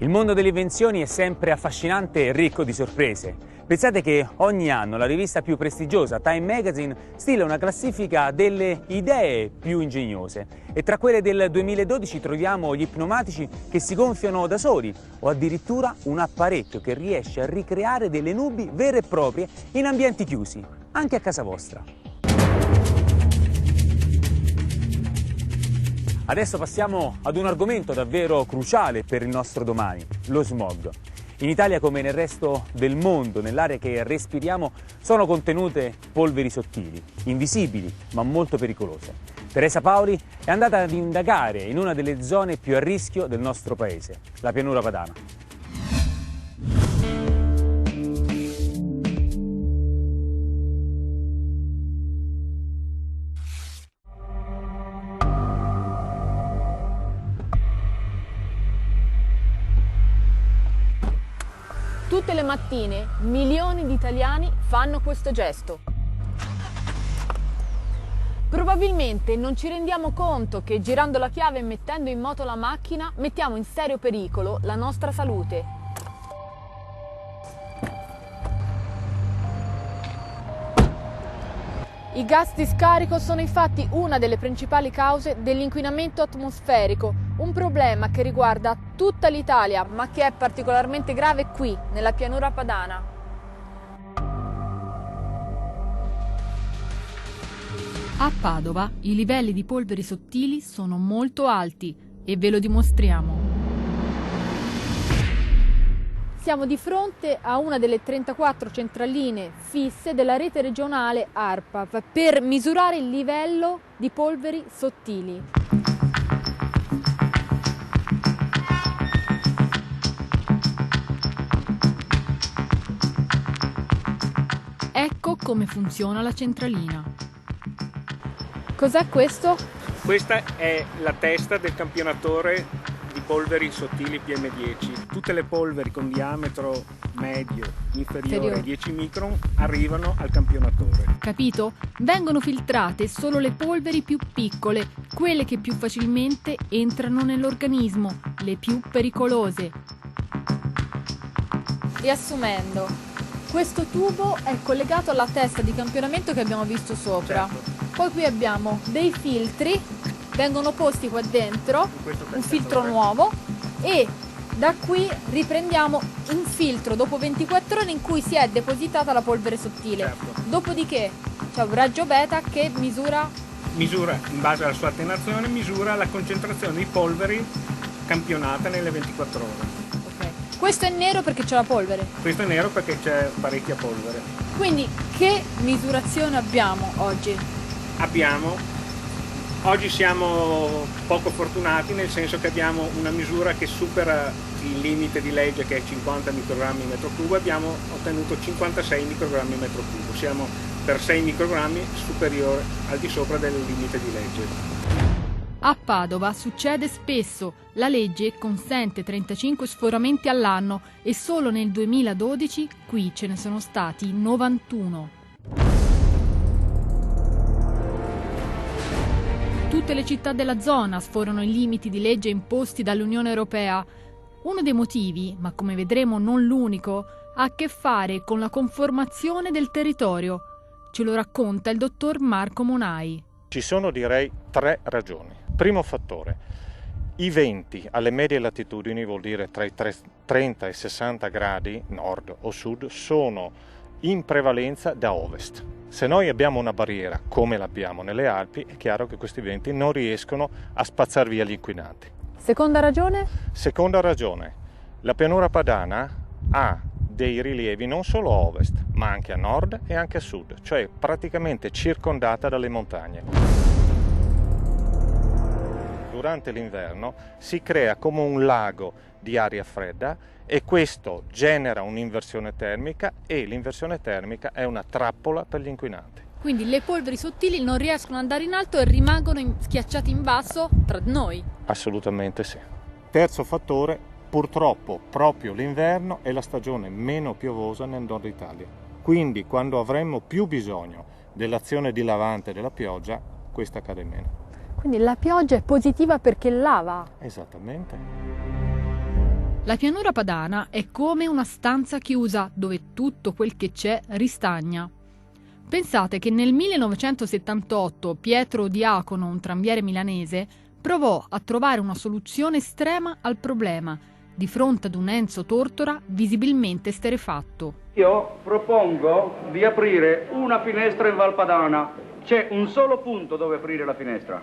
Il mondo delle invenzioni è sempre affascinante e ricco di sorprese. Pensate che ogni anno la rivista più prestigiosa, Time Magazine, stila una classifica delle idee più ingegnose e tra quelle del 2012 troviamo gli ipnomatici che si gonfiano da soli o addirittura un apparecchio che riesce a ricreare delle nubi vere e proprie in ambienti chiusi, anche a casa vostra. Adesso passiamo ad un argomento davvero cruciale per il nostro domani, lo smog. In Italia, come nel resto del mondo, nell'aria che respiriamo, sono contenute polveri sottili, invisibili, ma molto pericolose. Teresa Paoli è andata ad indagare in una delle zone più a rischio del nostro paese, la pianura padana. Tutte le mattine milioni di italiani fanno questo gesto. Probabilmente non ci rendiamo conto che girando la chiave e mettendo in moto la macchina mettiamo in serio pericolo la nostra salute. I gas di scarico sono infatti una delle principali cause dell'inquinamento atmosferico, un problema che riguarda tutta l'Italia, ma che è particolarmente grave qui, nella pianura padana. A Padova i livelli di polveri sottili sono molto alti e ve lo dimostriamo. Siamo di fronte a una delle 34 centraline fisse della rete regionale ARPAV per misurare il livello di polveri sottili. Ecco come funziona la centralina. Cos'è questo? Questa è la testa del campionatore di polveri sottili PM10. Tutte le polveri con diametro medio inferiore ai 10 micron arrivano al campionatore. Capito? Vengono filtrate solo le polveri più piccole, quelle che più facilmente entrano nell'organismo, le più pericolose. Riassumendo, questo tubo è collegato alla testa di campionamento che abbiamo visto sopra. Certo. Poi qui abbiamo dei filtri, vengono posti qua dentro, un filtro nuovo, e da qui riprendiamo un filtro dopo 24 ore in cui si è depositata la polvere sottile. Certo. Dopodiché c'è un raggio beta che misura In base alla sua attenuazione, misura la concentrazione di polveri campionata nelle 24 ore. Ok. Questo è nero perché c'è la polvere. Questo è nero perché c'è parecchia polvere. Quindi che misurazione abbiamo oggi? Oggi siamo poco fortunati, nel senso che abbiamo una misura che supera il limite di legge, che è 50 microgrammi metro cubo. Abbiamo ottenuto 56 microgrammi metro cubo. Siamo per 6 microgrammi superiore al di sopra del limite di legge. A Padova succede spesso. La legge consente 35 sforamenti all'anno e solo nel 2012 qui ce ne sono stati 91. Tutte le città della zona sforano i limiti di legge imposti dall'Unione Europea. Uno dei motivi, ma come vedremo non l'unico, ha a che fare con la conformazione del territorio. Ce lo racconta il dottor Marco Monai. Ci sono, direi, 3 ragioni. Primo fattore: i venti alle medie latitudini, vuol dire tra i 30 e 60 gradi nord o sud, sono in prevalenza da ovest. Se noi abbiamo una barriera come l'abbiamo nelle Alpi, è chiaro che questi venti non riescono a spazzar via gli inquinanti. Seconda ragione? Seconda ragione: la pianura padana ha dei rilievi non solo a ovest, ma anche a nord e anche a sud, cioè praticamente circondata dalle montagne. Durante l'inverno si crea come un lago di aria fredda e questo genera un'inversione termica, e l'inversione termica è una trappola per gli inquinanti. Quindi le polveri sottili non riescono ad andare in alto e rimangono schiacciate in basso tra noi. Assolutamente sì. Terzo fattore: purtroppo proprio l'inverno è la stagione meno piovosa nel nord Italia. Quindi quando avremmo più bisogno dell'azione dilavante della pioggia, questa accade meno. Quindi la pioggia è positiva perché lava. Esattamente. La pianura padana è come una stanza chiusa dove tutto quel che c'è ristagna. Pensate che nel 1978 Pietro Diacono, un tramviere milanese, provò a trovare una soluzione estrema al problema, di fronte ad un Enzo Tortora visibilmente esterrefatto. Io propongo di aprire una finestra in Val Padana. C'è un solo punto dove aprire la finestra.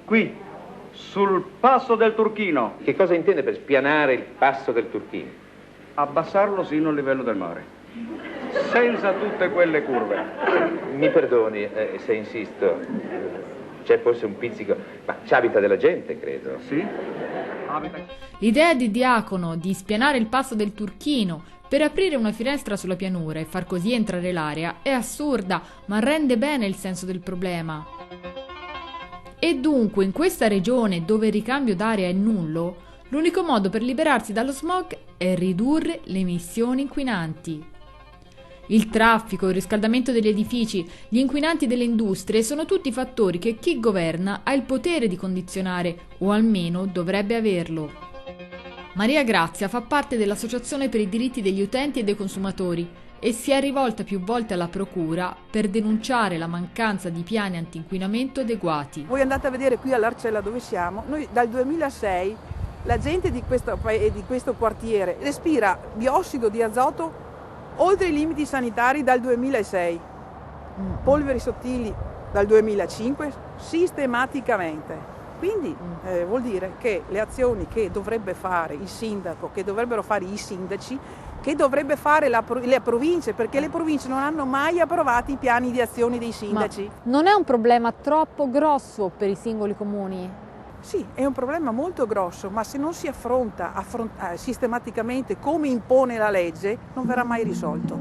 Qui, sul passo del Turchino. Che cosa intende per spianare il passo del Turchino? Abbassarlo sino al livello del mare. Senza tutte quelle curve. Mi perdoni se insisto, c'è forse un pizzico, ma ci abita della gente, credo. Sì? Abita. L'idea di Diacono di spianare il passo del Turchino per aprire una finestra sulla pianura e far così entrare l'aria è assurda, ma rende bene il senso del problema. E dunque in questa regione dove il ricambio d'aria è nullo, l'unico modo per liberarsi dallo smog è ridurre le emissioni inquinanti. Il traffico, il riscaldamento degli edifici, gli inquinanti delle industrie sono tutti fattori che chi governa ha il potere di condizionare, o almeno dovrebbe averlo. Maria Grazia fa parte dell'Associazione per i diritti degli utenti e dei consumatori e si è rivolta più volte alla Procura per denunciare la mancanza di piani antinquinamento adeguati. Voi andate a vedere qui all'Arcella dove siamo, noi dal 2006 la gente di questo quartiere respira biossido di azoto oltre i limiti sanitari dal 2006, polveri sottili dal 2005 sistematicamente. Quindi vuol dire che le azioni che dovrebbe fare il sindaco, che dovrebbero fare i sindaci, che dovrebbe fare le province, perché le province non hanno mai approvato i piani di azione dei sindaci. Ma non è un problema troppo grosso per i singoli comuni? Sì, è un problema molto grosso, ma se non si affronta sistematicamente come impone la legge, non verrà mai risolto.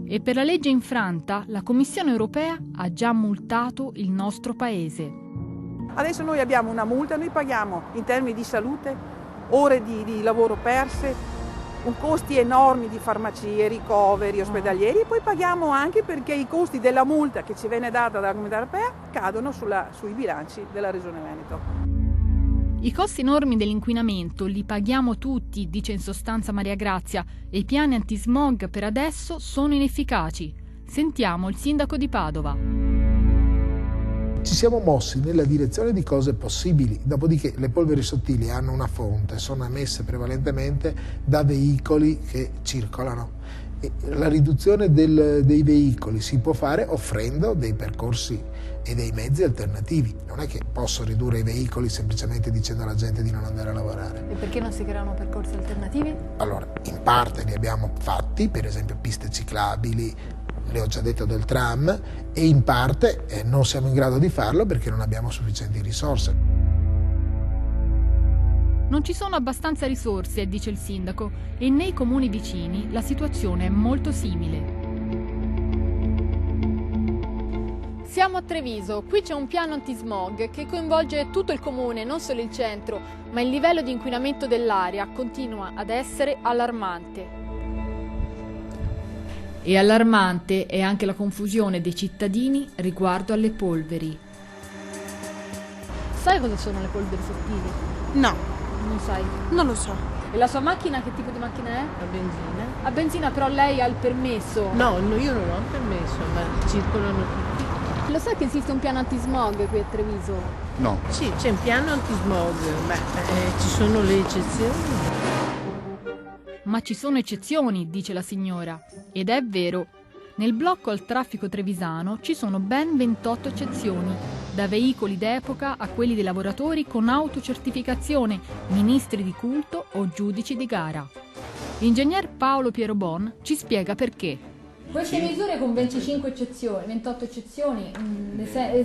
E per la legge infranta, la Commissione europea ha già multato il nostro paese. Adesso noi abbiamo una multa, noi paghiamo in termini di salute, ore di lavoro perse, costi enormi di farmacie, ricoveri ospedalieri e poi paghiamo anche perché i costi della multa che ci viene data dalla Comunità Europea cadono sui bilanci della Regione Veneto. I costi enormi dell'inquinamento li paghiamo tutti, dice in sostanza Maria Grazia, e i piani antismog per adesso sono inefficaci. Sentiamo il sindaco di Padova. Ci siamo mossi nella direzione di cose possibili, dopodiché le polveri sottili hanno una fonte, sono emesse prevalentemente da veicoli che circolano. E la riduzione dei veicoli si può fare offrendo dei percorsi e dei mezzi alternativi. Non è che posso ridurre i veicoli semplicemente dicendo alla gente di non andare a lavorare. E perché non si creano percorsi alternativi? Allora, in parte li abbiamo fatti, per esempio piste ciclabili, le ho già detto del tram, e in parte non siamo in grado di farlo perché non abbiamo sufficienti risorse. Non ci sono abbastanza risorse, dice il sindaco, e nei comuni vicini la situazione è molto simile. Siamo a Treviso, qui c'è un piano antismog che coinvolge tutto il comune, non solo il centro, ma il livello di inquinamento dell'aria continua ad essere allarmante. E allarmante è anche la confusione dei cittadini riguardo alle polveri. Sai cosa sono le polveri sottili? No, Non sai? non lo so. E la sua macchina che tipo di macchina è? A benzina? A benzina, però lei ha il permesso. No, io non ho il permesso, ma circolano tutti. Lo sa che esiste un piano antismog qui a Treviso? No. Sì, c'è un piano antismog, ma ci sono le eccezioni. Ma ci sono eccezioni, dice la signora. Ed è vero. Nel blocco al traffico trevisano ci sono ben 28 eccezioni, da veicoli d'epoca a quelli dei lavoratori con autocertificazione, ministri di culto o giudici di gara. L'ingegner Paolo Pierobon ci spiega perché. Queste misure con 25 eccezioni, 28 eccezioni,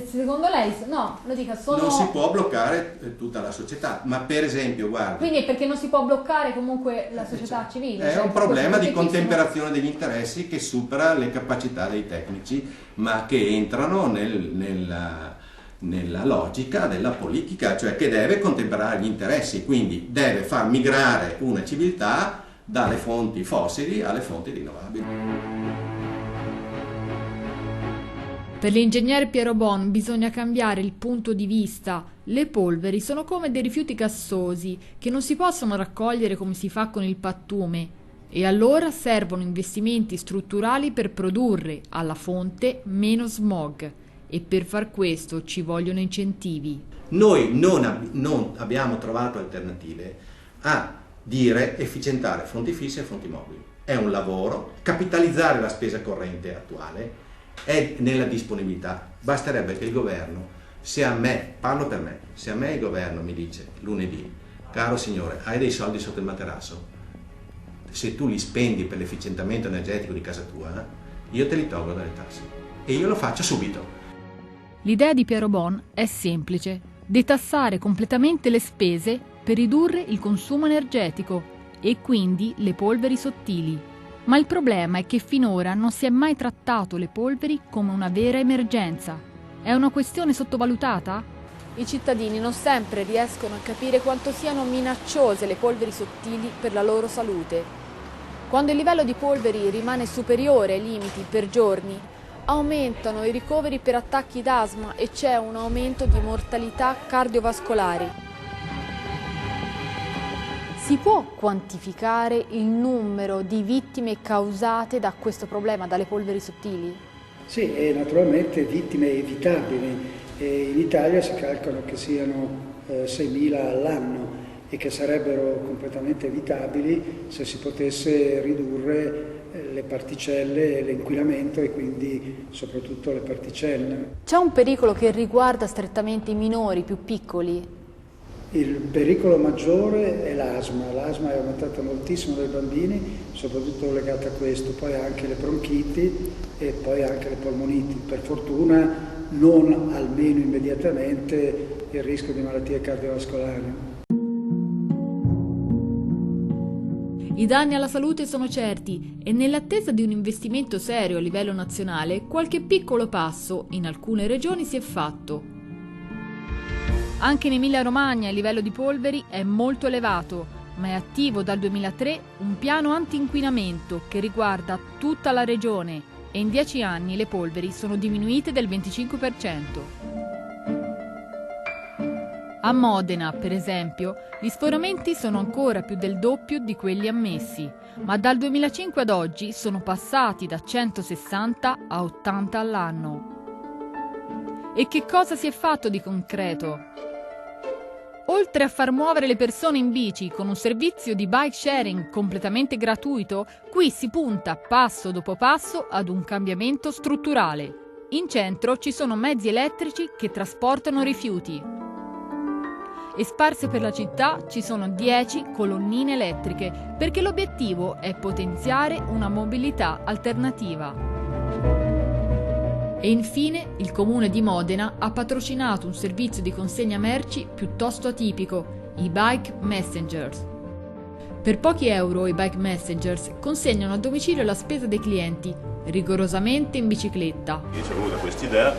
secondo lei, no, lo dica, sono... Non si può bloccare tutta la società, ma per esempio, guarda... Quindi è perché non si può bloccare comunque la società civile? È un problema di contemperazione degli interessi che supera le capacità dei tecnici, ma che entrano nella logica della politica, cioè che deve contemperare gli interessi, quindi deve far migrare una civiltà dalle fonti fossili alle fonti rinnovabili. Per l'ingegner Pierobon bisogna cambiare il punto di vista, Le polveri sono come dei rifiuti gassosi che non si possono raccogliere come si fa con il pattume e allora servono investimenti strutturali per produrre alla fonte meno smog e per far questo ci vogliono incentivi. Noi non abbiamo trovato alternative a dire efficientare fonti fisse e fonti mobili. È un lavoro, capitalizzare la spesa corrente attuale è nella disponibilità. Basterebbe che il governo, se a me, parlo per me, se a me il governo mi dice lunedì, caro signore, hai dei soldi sotto il materasso, se tu li spendi per l'efficientamento energetico di casa tua, io te li tolgo dalle tasse. E io lo faccio subito. L'idea di Piero Bon è semplice: detassare completamente le spese per ridurre il consumo energetico e quindi le polveri sottili. Ma il problema è che finora non si è mai trattato le polveri come una vera emergenza. È una questione sottovalutata? I cittadini non sempre riescono a capire quanto siano minacciose le polveri sottili per la loro salute. Quando il livello di polveri rimane superiore ai limiti per giorni, aumentano i ricoveri per attacchi d'asma e c'è un aumento di mortalità cardiovascolari. Si può quantificare il numero di vittime causate da questo problema, dalle polveri sottili? Sì, e naturalmente vittime evitabili. In Italia si calcolano che siano 6.000 all'anno e che sarebbero completamente evitabili se si potesse ridurre le particelle, l'inquinamento e quindi soprattutto le particelle. C'è un pericolo che riguarda strettamente i minori più piccoli? Il pericolo maggiore è l'asma. L'asma è aumentata moltissimo dai bambini, soprattutto legata a questo, poi anche le bronchiti e poi anche le polmoniti. Per fortuna non almeno immediatamente il rischio di malattie cardiovascolari. I danni alla salute sono certi e nell'attesa di un investimento serio a livello nazionale, qualche piccolo passo in alcune regioni si è fatto. Anche in Emilia-Romagna il livello di polveri è molto elevato, ma è attivo dal 2003 un piano anti-inquinamento che riguarda tutta la regione e in 10 anni le polveri sono diminuite del 25%. A Modena, per esempio, gli sforamenti sono ancora più del doppio di quelli ammessi, ma dal 2005 ad oggi sono passati da 160 a 80 all'anno. E che cosa si è fatto di concreto? Oltre a far muovere le persone in bici con un servizio di bike sharing completamente gratuito, qui si punta passo dopo passo ad un cambiamento strutturale. In centro ci sono mezzi elettrici che trasportano rifiuti. E sparse per la città ci sono 10 colonnine elettriche, perché l'obiettivo è potenziare una mobilità alternativa. E infine il Comune di Modena ha patrocinato un servizio di consegna merci piuttosto atipico, i Bike Messengers. Per pochi euro i Bike Messengers consegnano a domicilio la spesa dei clienti, rigorosamente in bicicletta. Ci è venuta questa idea.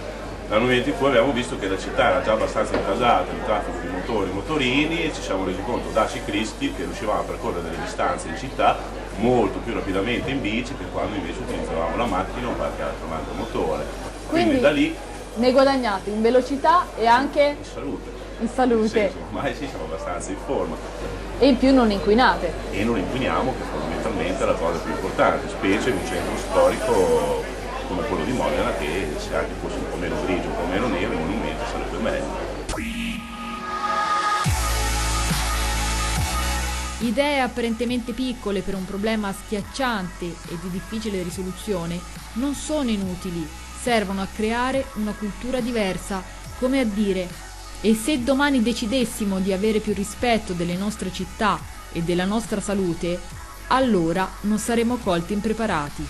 Nel momento in cui abbiamo visto che la città era già abbastanza intasata di traffico di motori, motorini, e ci siamo resi conto da ciclisti che riuscivamo a percorrere delle distanze in città molto più rapidamente in bici che quando invece utilizzavamo la macchina o qualche altro mezzo motore. Quindi da lì ne guadagnate in velocità e anche in salute. In salute. Nel senso, ormai sì, siamo abbastanza in forma. E in più non inquinate. E non inquiniamo, che fondamentalmente è la cosa più importante, specie in un centro storico come quello di Modena, che se anche fosse un po' meno grigio, un po' meno nero, il monumento sarebbe meglio. Idee apparentemente piccole per un problema schiacciante e di difficile risoluzione non sono inutili, servono a creare una cultura diversa, come a dire: e se domani decidessimo di avere più rispetto delle nostre città e della nostra salute, allora non saremo colti impreparati.